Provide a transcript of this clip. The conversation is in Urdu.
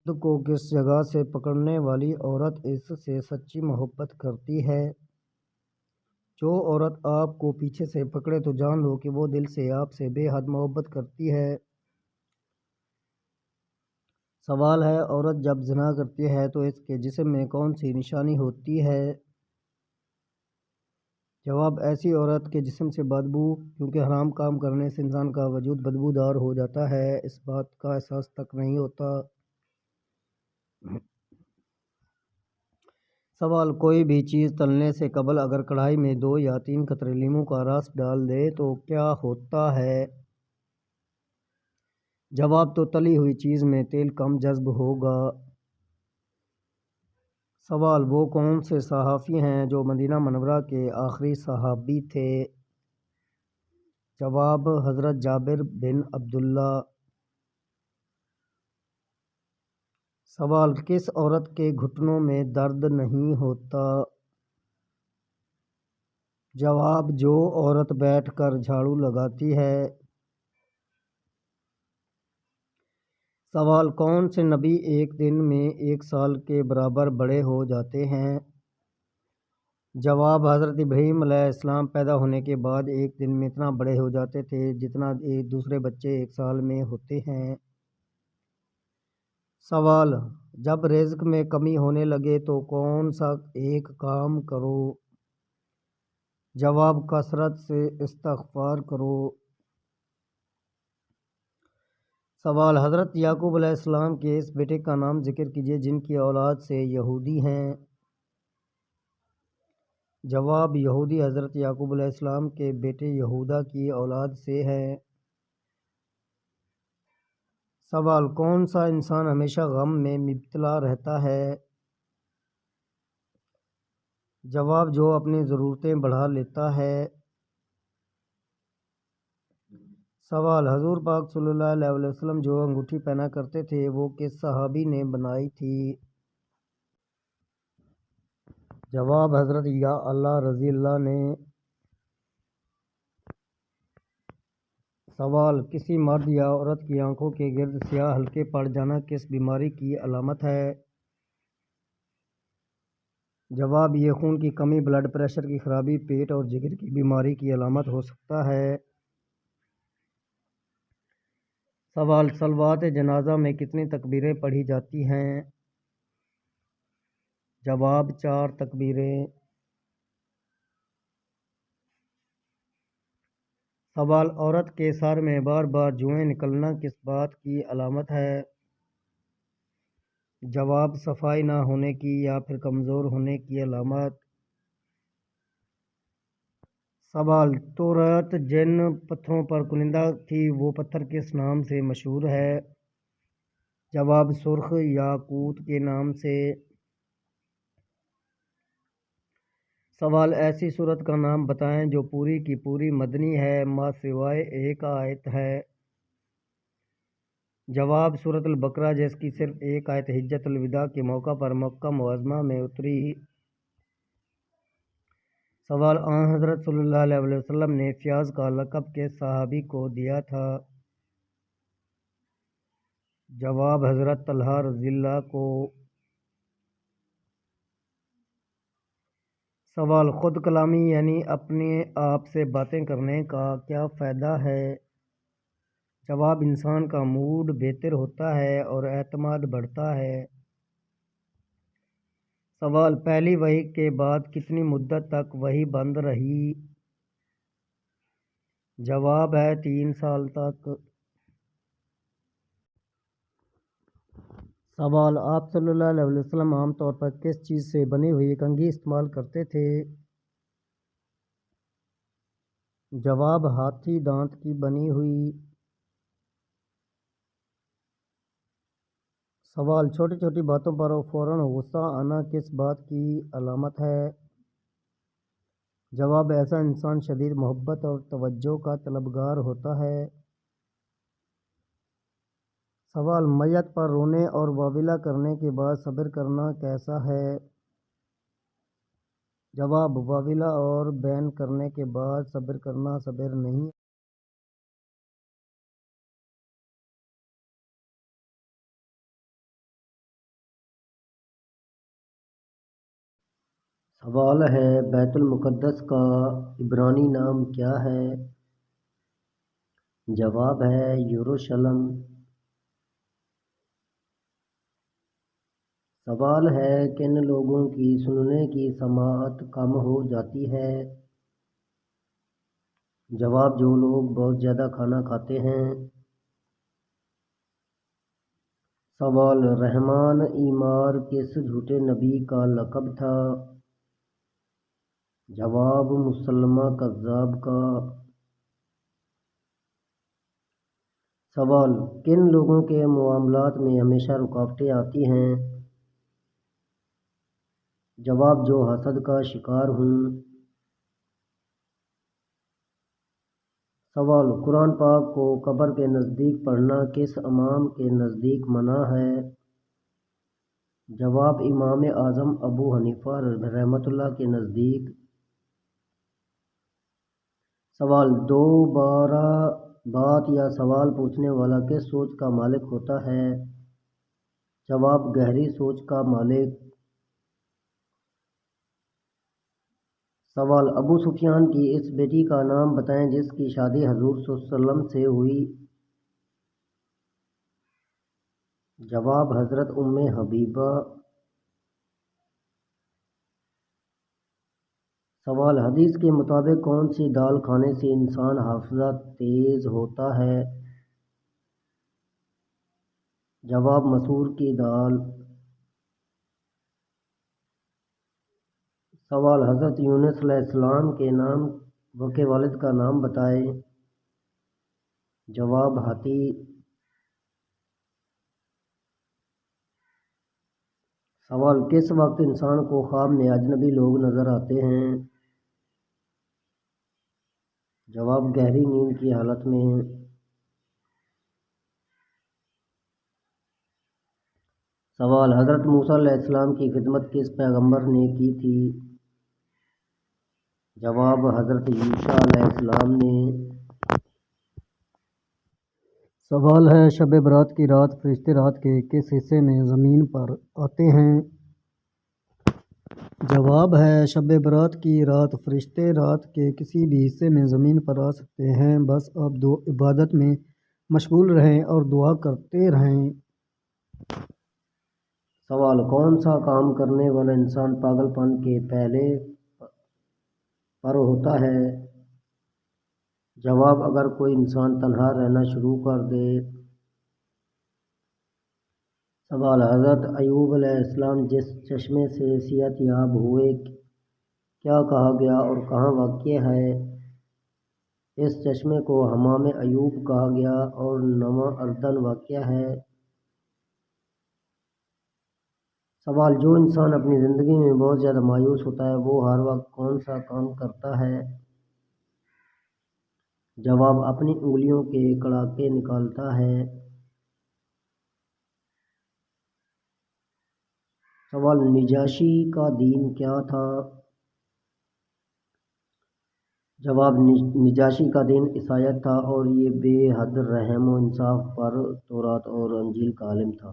خود کو کس جگہ سے پکڑنے والی عورت اس سے سچی محبت کرتی ہے؟ جو عورت آپ کو پیچھے سے پکڑے تو جان لو کہ وہ دل سے آپ سے بے حد محبت کرتی ہے۔ سوال ہے، عورت جب زنا کرتی ہے تو اس کے جسم میں کون سی نشانی ہوتی ہے؟ جواب، ایسی عورت کے جسم سے بدبو، کیونکہ حرام کام کرنے سے انسان کا وجود بدبودار ہو جاتا ہے، اس بات کا احساس تک نہیں ہوتا۔ سوال، کوئی بھی چیز تلنے سے قبل اگر کڑھائی میں 2 یا 3 قطرے لیموں کا رس ڈال دے تو کیا ہوتا ہے؟ جواب، تو تلی ہوئی چیز میں تیل کم جذب ہوگا۔ سوال، وہ کون سے صحافی ہیں جو مدینہ منورہ کے آخری صحابی تھے؟ جواب، حضرت جابر بن عبداللہ۔ سوال، کس عورت کے گھٹنوں میں درد نہیں ہوتا؟ جواب، جو عورت بیٹھ کر جھاڑو لگاتی ہے۔ سوال، کون سے نبی ایک دن میں 1 سال کے برابر بڑے ہو جاتے ہیں؟ جواب، حضرت ابراہیم علیہ السلام پیدا ہونے کے بعد ایک دن میں اتنا بڑے ہو جاتے تھے جتنا ایک دوسرے بچے 1 سال میں ہوتے ہیں۔ سوال، جب رزق میں کمی ہونے لگے تو کون سا ایک کام کرو؟ جواب، کثرت سے استغفار کرو۔ سوال، حضرت یعقوب علیہ السلام کے اس بیٹے کا نام ذکر کیجیے جن کی اولاد سے یہودی ہیں۔ جواب، یہودی حضرت یعقوب علیہ السلام کے بیٹے یہودا کی اولاد سے ہیں۔ سوال، کون سا انسان ہمیشہ غم میں مبتلا رہتا ہے؟ جواب، جو اپنی ضرورتیں بڑھا لیتا ہے۔ سوال، حضور پاک صلی اللہ علیہ وسلم جو انگوٹھی پہنا کرتے تھے وہ کس صحابی نے بنائی تھی؟ جواب، حضرت یا اللہ رضی اللہ نے۔ سوال، کسی مرد یا عورت کی آنکھوں کے گرد سیاہ حلقے پڑ جانا کس بیماری کی علامت ہے؟ جواب، یہ خون کی کمی، بلڈ پریشر کی خرابی، پیٹ اور جگر کی بیماری کی علامت ہو سکتا ہے۔ سوال، صلوات جنازہ میں کتنی تکبیریں پڑھی جاتی ہیں؟ جواب، 4 تکبیریں۔ سوال، عورت کے سر میں بار بار جوئیں نکلنا کس بات کی علامت ہے؟ جواب، صفائی نہ ہونے کی یا پھر کمزور ہونے کی علامت۔ سوال، تورات جن پتھروں پر کلندہ تھی وہ پتھر کس نام سے مشہور ہے؟ جواب، سرخ یاقوت کے نام سے۔ سوال، ایسی سورت کا نام بتائیں جو پوری کی پوری مدنی ہے ما سوائے ایک آیت ہے۔ جواب، سورۃ البقرہ جس کی صرف ایک آیت حجۃ الوداع کے موقع پر مکہ معظمہ میں اتری۔ سوال، آن حضرت صلی اللہ علیہ وسلم نے فیاض کا لقب کس صحابی کو دیا تھا؟ جواب، حضرت طلحہ رضی اللہ کو۔ سوال، خود کلامی یعنی اپنے آپ سے باتیں کرنے کا کیا فائدہ ہے؟ جواب، انسان کا موڈ بہتر ہوتا ہے اور اعتماد بڑھتا ہے۔ سوال، پہلی وحی کے بعد کتنی مدت تک وحی بند رہی؟ جواب ہے 3 سال تک۔ سوال، آپ صلی اللہ علیہ وسلم عام طور پر کس چیز سے بنی ہوئی کنگھی استعمال کرتے تھے؟ جواب، ہاتھی دانت کی بنی ہوئی۔ سوال، چھوٹی چھوٹی باتوں پر فوراً غصہ آنا کس بات کی علامت ہے؟ جواب، ایسا انسان شدید محبت اور توجہ کا طلبگار ہوتا ہے۔ سوال، میت پر رونے اور واویلا کرنے کے بعد صبر کرنا کیسا ہے؟ جواب، واویلا اور بین کرنے کے بعد صبر کرنا صبر نہیں سوال ہے بیت المقدس کا عبرانی نام کیا ہے؟ جواب ہے یروشلم۔ سوال ہے کن لوگوں کی سننے کی سماعت کم ہو جاتی ہے؟ جواب جو لوگ بہت زیادہ کھانا کھاتے ہیں۔ سوال رحمان ایمار کس جھوٹے نبی کا لقب تھا؟ جواب مسلمہ کذاب کا۔ سوال کن لوگوں کے معاملات میں ہمیشہ رکاوٹیں آتی ہیں؟ جواب جو حسد کا شکار ہوں۔ سوال قرآن پاک کو قبر کے نزدیک پڑھنا کس امام کے نزدیک منع ہے؟ جواب امام اعظم ابو حنیفہ رحمۃ اللہ کے نزدیک۔ سوال دوبارہ بات یا سوال پوچھنے والا کس سوچ کا مالک ہوتا ہے؟ جواب گہری سوچ کا مالک۔ سوال ابو سفیان کی اس بیٹی کا نام بتائیں جس کی شادی حضور صلی اللہ علیہ وسلم سے ہوئی۔ جواب حضرت ام حبیبہ۔ سوال حدیث کے مطابق کون سی دال کھانے سے انسان حافظہ تیز ہوتا ہے؟ جواب مسور کی دال۔ سوال حضرت یونس علیہ السلام کے والد کا نام بتائیں۔ جواب ہاتی۔ سوال کس وقت انسان کو خواب میں اجنبی لوگ نظر آتے ہیں؟ جواب گہری نیند کی حالت میں۔ سوال حضرت موسیٰ علیہ السلام کی خدمت کس پیغمبر نے کی تھی؟ جواب حضرت یوشع علیہ السلام نے۔ سوال ہے شب برات کی رات فرشتے رات کے کس حصے میں زمین پر آتے ہیں؟ جواب ہے شب برات کی رات فرشتے رات کے کسی بھی حصے میں زمین پر آ سکتے ہیں، بس آپ عبادت میں مشغول رہیں اور دعا کرتے رہیں۔ سوال کون سا کام کرنے والا انسان پاگل پن کے پہلے پر ہوتا ہے؟ جواب اگر کوئی انسان تنہا رہنا شروع کر دے۔ سوال حضرت ایوب علیہ السلام جس چشمے سے صحت یاب ہوئے کیا کہا گیا اور کہاں واقع ہے؟ اس چشمے کو حمام ایوب کہا گیا اور نواں اردن واقع ہے۔ سوال جو انسان اپنی زندگی میں بہت زیادہ مایوس ہوتا ہے وہ ہر وقت کون سا کام کرتا ہے؟ جواب اپنی انگلیوں کے کڑاکے نکالتا ہے۔ سوال نجاشی کا دین کیا تھا؟ جواب نجاشی کا دین عیسائیت تھا اور یہ بے حد رحم و انصاف پر تورات اور انجیل کا عالم تھا۔